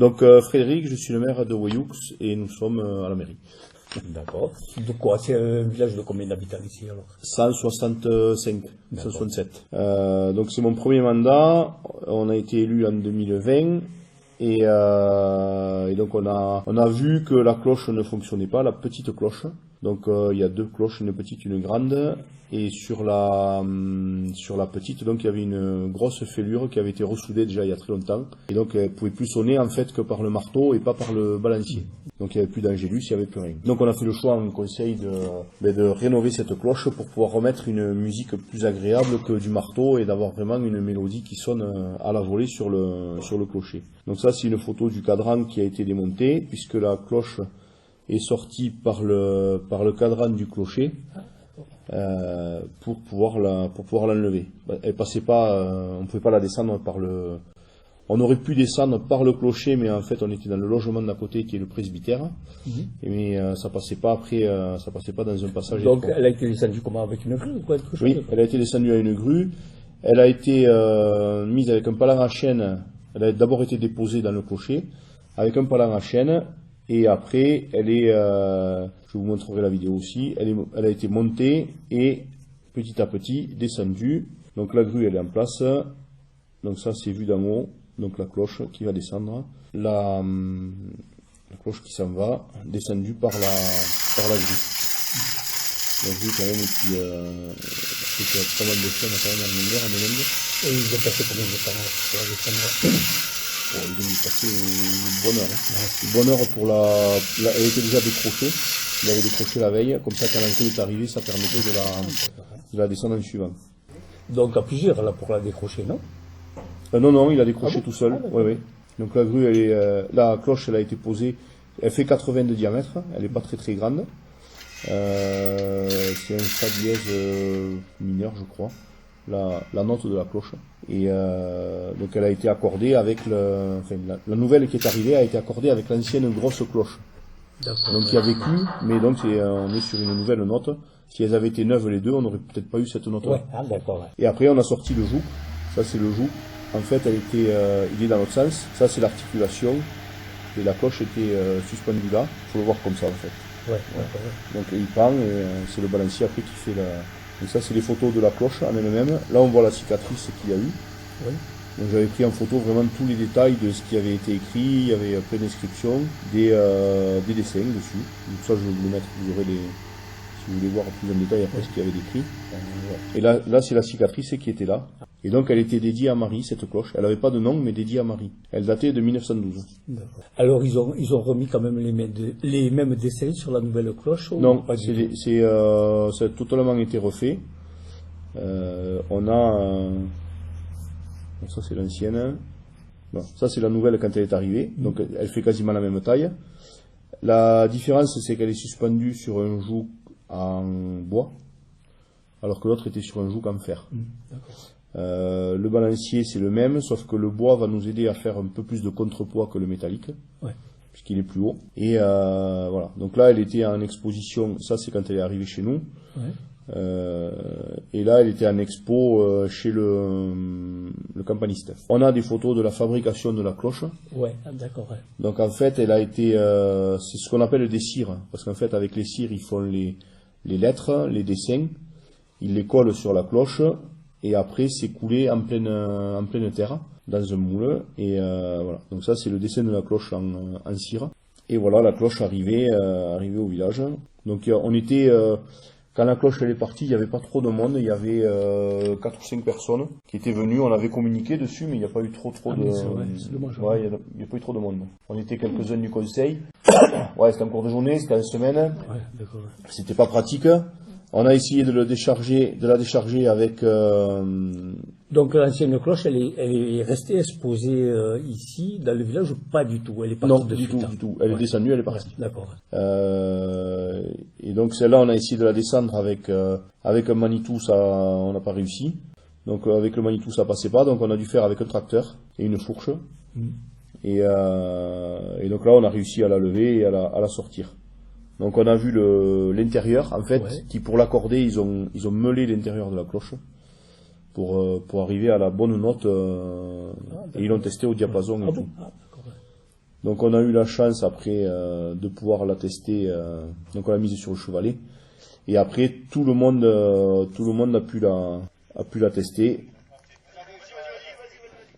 Donc Frédéric, je suis le maire de Wayux et nous sommes à la mairie. D'accord. De quoi? C'est un village de combien d'habitants ici alors? 165, 167. Donc c'est mon premier mandat. On a été élu en 2020 et donc on a vu que la cloche ne fonctionnait pas, la petite cloche. Donc il y a deux cloches, une petite, une grande. Et sur la petite, donc il y avait une grosse fêlure qui avait été ressoudée déjà il y a très longtemps. Et donc elle pouvait plus sonner en fait que par le marteau et pas par le balancier. Donc il n'y avait plus d'angélus, il n'y avait plus rien. Donc on a fait le choix en conseil de rénover cette cloche pour pouvoir remettre une musique plus agréable que du marteau et d'avoir vraiment une mélodie qui sonne à la volée sur le clocher. Donc ça c'est une photo du cadran qui a été démonté puisque la cloche est sortie par le cadran du clocher. Pour pouvoir l'enlever. Elle passait pas, on pouvait pas la descendre on aurait pu descendre par le clocher, mais en fait on était dans le logement d'à côté qui est le presbytère, mais ça passait pas après, ça passait pas dans un passage. Donc elle a été descendue comment, avec une grue ou quoi? Oui, elle a été descendue à une grue, elle a été mise avec un palan à chaîne, elle a d'abord été déposée dans le clocher, avec un palan à chaîne, et après elle est, je vous montrerai la vidéo aussi, elle a été montée et petit à petit descendue. Donc la grue elle est en place, donc ça c'est vu d'en haut, donc la cloche qui va descendre, la cloche qui s'en va, descendue par la grue. La grue quand même, et puis c'est qu'il y a pas mal de chaînes quand même en longueur, en Hollande. Et ils ont passé combien de temps pour la descendre? Bon, ils ont dû passer une bonne heure. Une bonne heure pour elle était déjà décrochée. Il avait décroché la veille, comme ça quand la grue est arrivée, ça permettait de la descendre en suivant. Donc à plusieurs là pour la décrocher, non? Non, il a décroché tout seul. Oui. Donc la grue, la cloche, elle a été posée, elle fait 80 de diamètre, elle n'est pas très très grande. C'est un fa dièse mineur, je crois, la note de la cloche. Et donc elle a été accordée avec la nouvelle qui est arrivée a été accordée avec l'ancienne grosse cloche. Donc il y a vécu, mais donc on est sur une nouvelle note. Si elles avaient été neuves les deux, on n'aurait peut-être pas eu cette note-là. Ouais, d'accord. Et après on a sorti le joug. Ça c'est le joug. En fait, il est dans l'autre sens. Ça c'est l'articulation. Et la cloche était suspendue là. Il faut le voir comme ça en fait. Ouais. Donc il pend et c'est le balancier après qui fait la. Donc ça c'est les photos de la cloche en elle-même. Là on voit la cicatrice qu'il y a eu. Oui. Donc j'avais pris en photo vraiment tous les détails de ce qui avait été écrit. Il y avait plein d'inscriptions, des dessins dessus. Donc ça je vais vous le mettre, vous aurez si vous voulez voir plus en détail après ce qu'il y avait décrit. Et là c'est la cicatrice qui était là. Et donc elle était dédiée à Marie, cette cloche. Elle n'avait pas de nom, mais dédiée à Marie. Elle datait de 1912. D'accord. Alors ils ont remis quand même les mêmes dessins sur la nouvelle cloche? Non, c'est totalement été refait. On a ça c'est l'ancienne. Bon, ça c'est la nouvelle quand elle est arrivée. Donc elle fait quasiment la même taille. La différence c'est qu'elle est suspendue sur un joug en bois, alors que l'autre était sur un joug en fer. D'accord. Le balancier c'est le même, sauf que le bois va nous aider à faire un peu plus de contrepoids que le métallique, puisqu'il est plus haut. Et voilà. Donc là, elle était en exposition. Ça, c'est quand elle est arrivée chez nous. Et là, elle était en expo chez le campaniste. On a des photos de la fabrication de la cloche. Ouais, d'accord. Ouais. Donc en fait, elle a été, c'est ce qu'on appelle des cires, parce qu'en fait, avec les cires, ils font les lettres, les dessins, ils les collent sur la cloche. Et après, c'est coulé en pleine terre, dans un moule. Et voilà. Donc ça, c'est le dessin de la cloche en cire. Et voilà, la cloche arrivée au village. Donc on était, quand la cloche elle est partie, il n'y avait pas trop de monde. Il y avait 4 ou 5 personnes qui étaient venues. On avait communiqué dessus, mais il n'y a pas eu trop de... C'est dommage. Ouais, il n'y a pas eu trop de monde. On était quelques-uns du conseil. Ouais, c'était en cours de journée, c'était en semaine. Ouais, d'accord. C'était pas pratique. On a essayé de la décharger avec... Donc l'ancienne cloche, elle est restée exposée ici, dans le village, ou pas du tout? Elle est partie Non, du tout. Elle est descendue, elle est partie. D'accord. Et donc celle-là, on a essayé de la descendre avec un Manitou, ça, on n'a pas réussi. Donc avec le Manitou, ça passait pas, donc on a dû faire avec un tracteur et une fourche. Et donc là, on a réussi à la lever et à la sortir. Donc on a vu l'intérieur, en fait, qui pour l'accorder, ils ont meulé l'intérieur de la cloche pour arriver à la bonne note, et ils l'ont testé au diapason et tout. Donc on a eu la chance après de pouvoir la tester. Donc on l'a mise sur le chevalet. Et après tout le monde a pu la tester.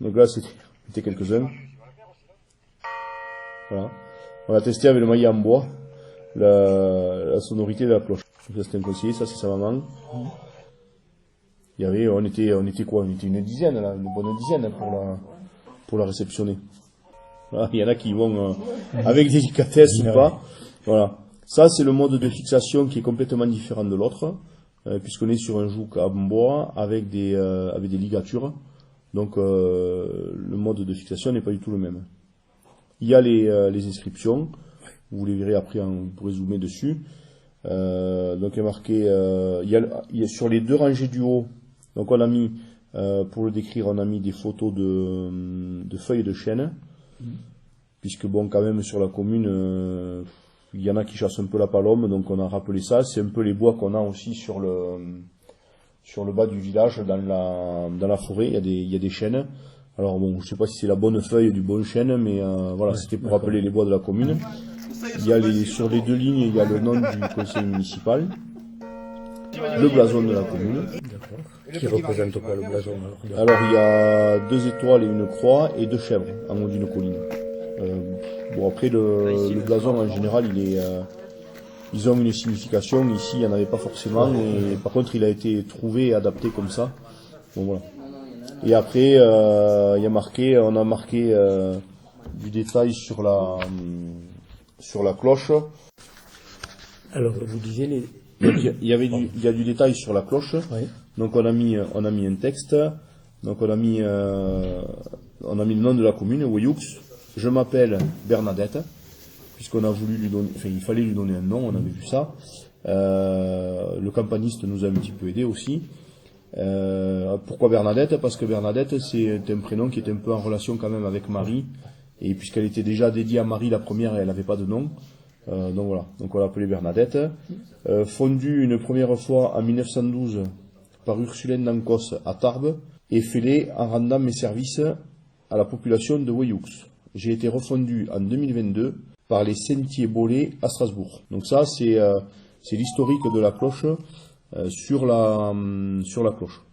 Donc là c'était quelques-uns. Voilà. On a testé avec le maillet en bois la sonorité de la cloche. Donc ça c'était un conseiller, ça c'est sa maman. Il y avait, on était une dizaine là, une bonne dizaine pour la réceptionner. Voilà, il y en a qui vont avec délicatesse ou pas. Voilà. Ça c'est le mode de fixation qui est complètement différent de l'autre, puisqu'on est sur un joug en bois avec des ligatures. Donc le mode de fixation n'est pas du tout le même. Il y a les inscriptions, vous les verrez après, vous pourrez zoomer dessus. Donc il y a marqué, il y a sur les deux rangées du haut. Donc on a mis, pour le décrire, on a mis des photos de feuilles de chêne, puisque bon, quand même sur la commune, il y en a qui chassent un peu la palombe, donc on a rappelé ça. C'est un peu les bois qu'on a aussi sur le bas du village, dans la forêt, il y a des chênes. Alors bon, je sais pas si c'est la bonne feuille du bon chêne, mais voilà, c'était pour rappeler les bois de la commune. Il y a sur les deux lignes, il y a le nom du conseil municipal, le blason de la commune. D'accord. Qui représente quoi le blason alors il y a 2 étoiles et une croix et 2 chèvres en haut d'une colline. Bon après le blason en général ils ont une signification, ici il n'y en avait pas forcément, et par contre il a été trouvé et adapté comme ça. Bon voilà. Et après on a marqué du détail sur la cloche. Alors vous disiez il y a du détail sur la cloche. Oui. Donc on a mis un texte. Donc on a mis le nom de la commune, Weyux. Je m'appelle Bernadette, puisqu'on a voulu lui donner, enfin il fallait lui donner un nom, on avait vu ça. Le campaniste nous a un petit peu aidé aussi. Pourquoi Bernadette? Parce que Bernadette c'est un prénom qui est un peu en relation quand même avec Marie, et puisqu'elle était déjà dédiée à Marie la première, elle n'avait pas de nom. Donc voilà, donc on l'a appelée Bernadette. Fondue une première fois en 1912 par Ursulène d'Ancos à Tarbes, et fêlée en rendant mes services à la population de Weyux. J'ai été refondu en 2022 par les Sentiers-Bollé à Strasbourg. Donc ça c'est l'historique de la cloche sur la cloche.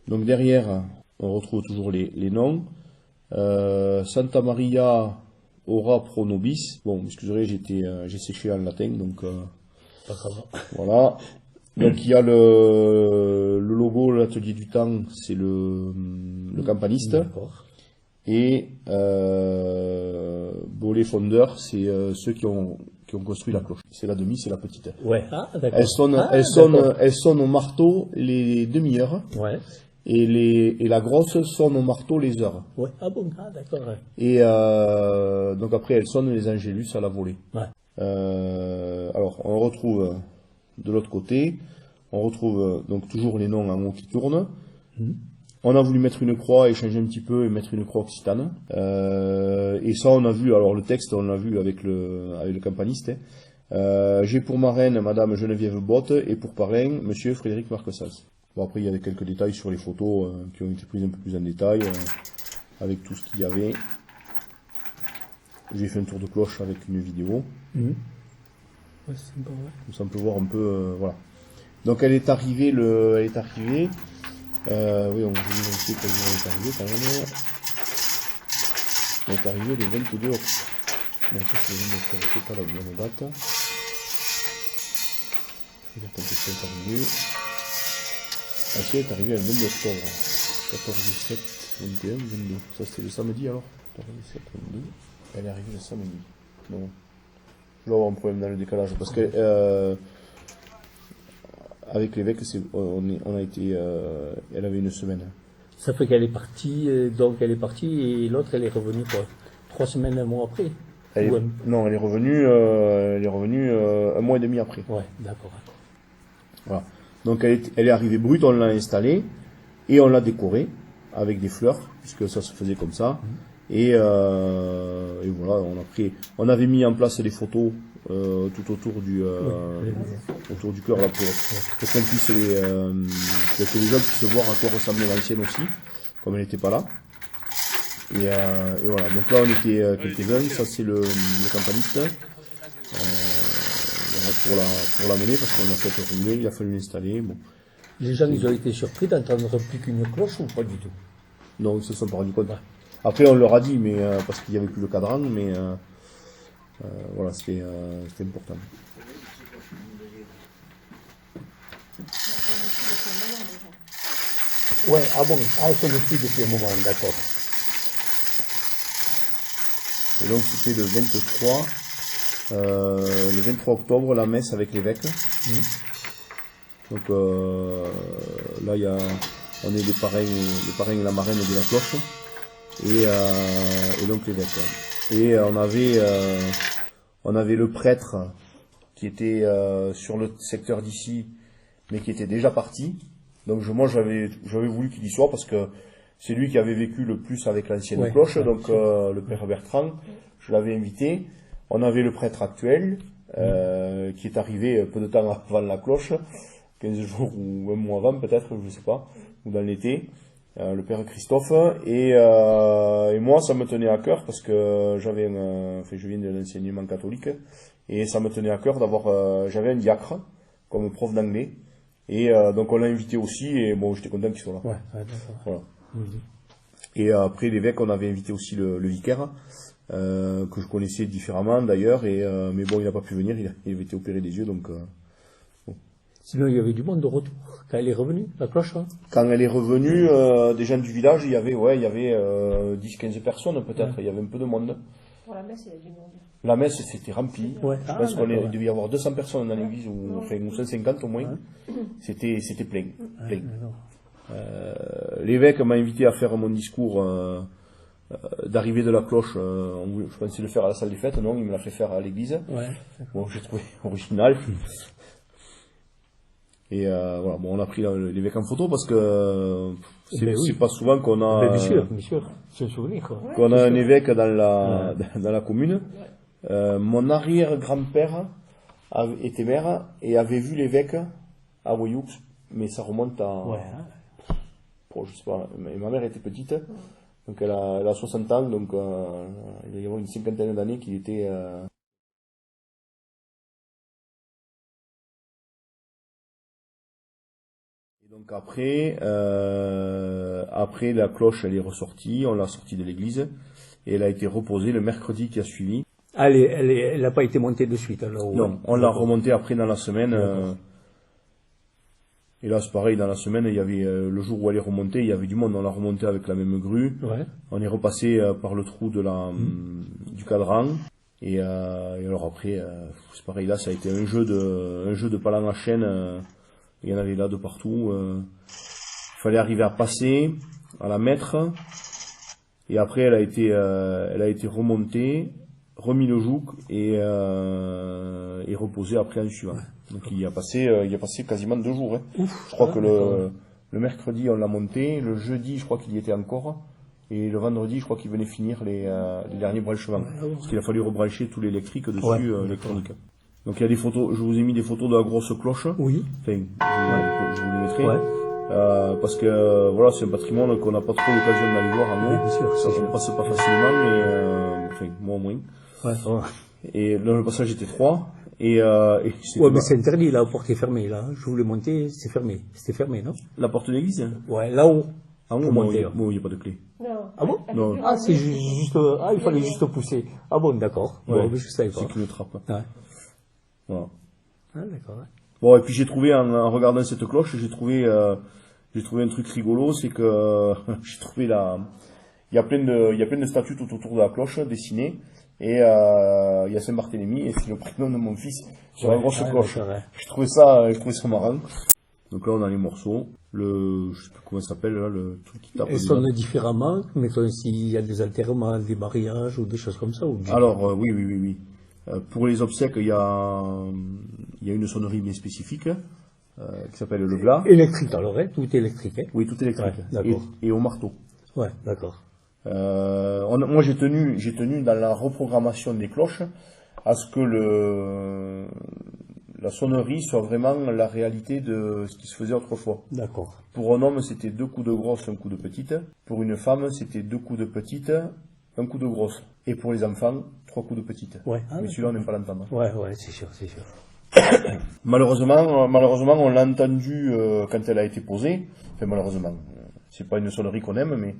Donc derrière on retrouve toujours les noms. Santa Maria Ora Pro Nobis. Bon, vous excuserez, j'ai séché en latin, donc voilà. Donc il y a le logo, l'atelier du temps, c'est le campaniste. Et Bollé fondeur, c'est ceux qui ont construit la cloche. C'est la demi, c'est la petite. Ouais. Ah, d'accord. Elles sonnent au marteau les demi-heures. Ouais. Et la grosse sonne au marteau les heures. Ouais. Ah bon, d'accord. Ouais. Et donc après elles sonnent les angélus à la volée. Ouais. Alors on retrouve de l'autre côté, on retrouve donc toujours les noms en haut qui tournent. On a voulu mettre une croix et changer un petit peu et mettre une croix occitane. Et ça on a vu, alors le texte on l'a vu avec le campaniste. J'ai pour marraine Madame Geneviève Botte et pour parrain Monsieur Frédéric Marquessas. Bon après il y avait quelques détails sur les photos qui ont été prises un peu plus en détail avec tout ce qu'il y avait. J'ai fait un tour de cloche avec une vidéo. Ouais, c'est bon, ouais. Comme ça on peut voir un peu voilà. Donc elle est arrivée oui on va vérifier quel jour elle est arrivée quand même. Elle est arrivée le 22 octobre. Non ça c'est le 22 octobre, c'est pas la bonne date. Je vais dire quand est-ce qu'elle est arrivée. Ah si, elle est arrivée le 22 octobre. 14, 17, 21, 22. Ça c'était le samedi alors. 14, 17, 22. Elle est arrivée le samedi. Non. Je vais avoir un problème dans le décalage parce que avec l'évêque, on a été, elle avait une semaine. Ça fait qu'elle est partie, et l'autre elle est revenue quoi, 3 semaines, un mois après. Non, elle est revenue un mois et demi après. Ouais, d'accord. Voilà. Donc elle est arrivée brute, on l'a installée et on l'a décorée avec des fleurs puisque ça se faisait comme ça. Et voilà, on avait mis en place des photos tout autour du cœur là pour qu'on puisse que les gens puissent voir à quoi ressemblait l'ancienne aussi, comme elle n'était pas là. Et voilà, donc là on était quelques-uns, ça c'est le campaniste. Voilà, pour l'amener, parce qu'on a fait rouler, il a fallu l'installer. Bon. Les gens, ils ont été surpris d'entendre plus qu'une cloche ou pas du tout? Non, ils se sont pas rendus compte. Après, on leur a dit, mais parce qu'il n'y avait plus le cadran, mais voilà, c'était important. Ouais, ah bon, elles sont depuis un moment, d'accord. Et donc c'était le 23 octobre, la messe avec l'évêque. Donc là, on est les parrains et la marraine de la cloche, et donc l'évêque. Et on avait le prêtre qui était sur le secteur d'ici, mais qui était déjà parti. Donc moi j'avais voulu qu'il y soit parce que c'est lui qui avait vécu le plus avec l'ancienne cloche, donc le père Bertrand, je l'avais invité. On avait le prêtre actuel qui est arrivé peu de temps avant la cloche, 15 jours ou un mois avant peut-être, je ne sais pas, ou dans l'été, le père Christophe, et moi ça me tenait à cœur parce que je viens de l'enseignement catholique, et ça me tenait à cœur j'avais un diacre comme prof d'anglais. Et donc on l'a invité aussi, et bon, j'étais content qu'il soit là. Ouais, d'accord. Voilà. Et après l'évêque, on avait invité aussi le vicaire, que je connaissais différemment d'ailleurs, mais bon, il n'a pas pu venir, il avait été opéré des yeux, donc... Bon. Sinon, il y avait du monde de retour quand elle est revenue, la cloche, hein? Quand elle est revenue, des gens du village, il y avait 10-15 personnes peut-être, il y avait un peu de monde. Pour la messe, il y a du monde. La messe, c'était rempli. Ouais. Je pense qu'il devait y avoir 200 personnes dans l'église, ou 150 au moins. Ouais. C'était plein. L'évêque m'a invité à faire mon discours d'arrivée de la cloche. Je pensais le faire à la salle des fêtes, non, il me l'a fait faire à l'église. Ouais. Bon, j'ai trouvé original. Et voilà, bon, on a pris l'évêque en photo parce que c'est pas souvent qu'on a... Bien sûr, c'est un souvenir, quoi. Qu'on a un évêque dans la commune. Mon arrière-grand-père était maire et avait vu l'évêque à Wyoux, mais ça remonte à... Ouais. Je sais pas, ma mère était petite, donc elle a 60 ans, donc il va y avoir une cinquantaine d'années qu'il était... Et donc après la cloche, elle est ressortie, on l'a sortie de l'église, et elle a été reposée le mercredi qui a suivi. Elle n'a pas été montée de suite, alors? Non, on l'a remontée après dans la semaine. Et là, c'est pareil, dans la semaine, il y avait le jour où elle est remontée, il y avait du monde. On l'a remontée avec la même grue. Ouais. On est repassé par le trou du cadran. Et alors après, c'est pareil, là, ça a été un jeu de palan à chaîne. Il y en avait là de partout. Il fallait arriver à passer, à la mettre. Et après, elle a été remontée, remis le joug et reposé après en suivant. Donc il y a passé quasiment 2 jours. Hein. Ouf, je crois que le mercredi on l'a monté, le jeudi je crois qu'il y était encore, et le vendredi je crois qu'il venait finir les derniers branchements. Parce qu'il a fallu rebrancher tout l'électrique dessus, l'électronique. Donc il y a des photos, je vous ai mis des photos de la grosse cloche. Oui. Enfin, je vous les mettrai. Ouais. Parce que voilà, c'est un patrimoine qu'on n'a pas trop l'occasion d'aller voir en haut. Bien sûr, ça ne passe pas facilement, mais enfin, moi au moins. Ouais. Et là, le passage était 3. Mais c'est interdit, là, la porte est fermée, là. Je voulais monter, c'est fermé. C'était fermé, non? La porte de l'église? Ouais, là-haut. Ah bon, bon, il n'y a pas de clé. Non. Ah bon? Non. Ah, c'est juste, il fallait juste pousser. Ah bon, d'accord. Ouais. Bon, je savais pas. C'est qu'une trappe. Ouais. Voilà. Ah, d'accord, ouais. Bon, et puis j'ai trouvé, en regardant cette cloche, j'ai trouvé un truc rigolo, c'est que, j'ai trouvé il y a plein de statues tout autour de la cloche, dessinées. Et il y a Saint-Barthélemy, et c'est le prénom de mon fils sur la grosse cloche. Je trouvais ça marrant. Donc là, on a les morceaux. Je sais plus comment ça s'appelle, là, le truc qui tape. Elles sonnent différemment, mais s'il y a des enterrements, des mariages ou des choses comme ça. Alors, oui. Pour les obsèques, il y a une sonnerie bien spécifique, qui s'appelle le glas. Électrique, alors, hein? Tout électrique, hein? Oui, tout électrique. Ouais, d'accord. Et au marteau. Ouais, d'accord. Moi j'ai tenu dans la reprogrammation des cloches à ce que la sonnerie soit vraiment la réalité de ce qui se faisait autrefois. D'accord. Pour un homme, c'était 2 coups de grosse, un coup de petite. Pour une femme, c'était 2 coups de petite, un coup de grosse. Et pour les enfants, 3 coups de petite. Ouais. Mais celui-là, on n'aime pas l'entendre. Ouais, c'est sûr, c'est sûr. Malheureusement, on l'a entendu quand elle a été posée. Enfin, malheureusement, c'est pas une sonnerie qu'on aime, mais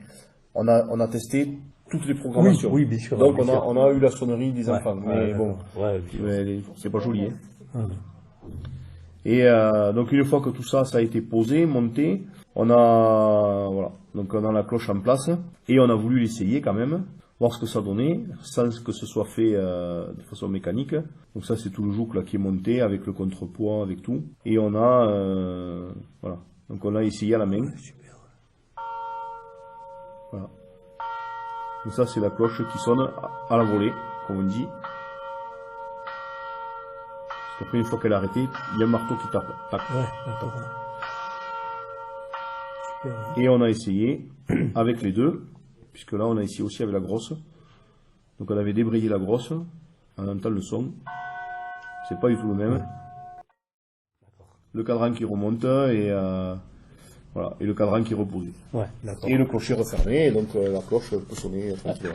on a testé toutes les programmations. Oui, bien sûr. Donc bien sûr. on a eu la sonnerie des enfants, mais bon, Ouais, c'est pas joli. Hein. Hum. Et donc une fois que tout ça, ça a été posé, monté, on a la cloche en place et on a voulu l'essayer quand même, voir ce que ça donnait, sans que ce soit fait de façon mécanique. Donc ça, c'est tout le joug là qui est monté avec le contrepoids, avec tout. Et on a voilà. Donc on a essayé à la main. Super. Voilà. Donc ça, c'est la cloche qui sonne à la volée, comme on dit. Parce qu'après, une fois qu'elle est arrêtée, il y a un marteau qui tape. Tac. Ouais, d'accord. Super. Et on a essayé avec les deux, puisque là, on a essayé aussi avec la grosse. Donc on avait débrayé la grosse, on entend le son. C'est pas du tout le même. Ouais. Le cadran qui remonte et voilà, et le cadran qui repose. Ouais, d'accord. Et le clocher refermé, et donc la cloche peut sonner tranquillement.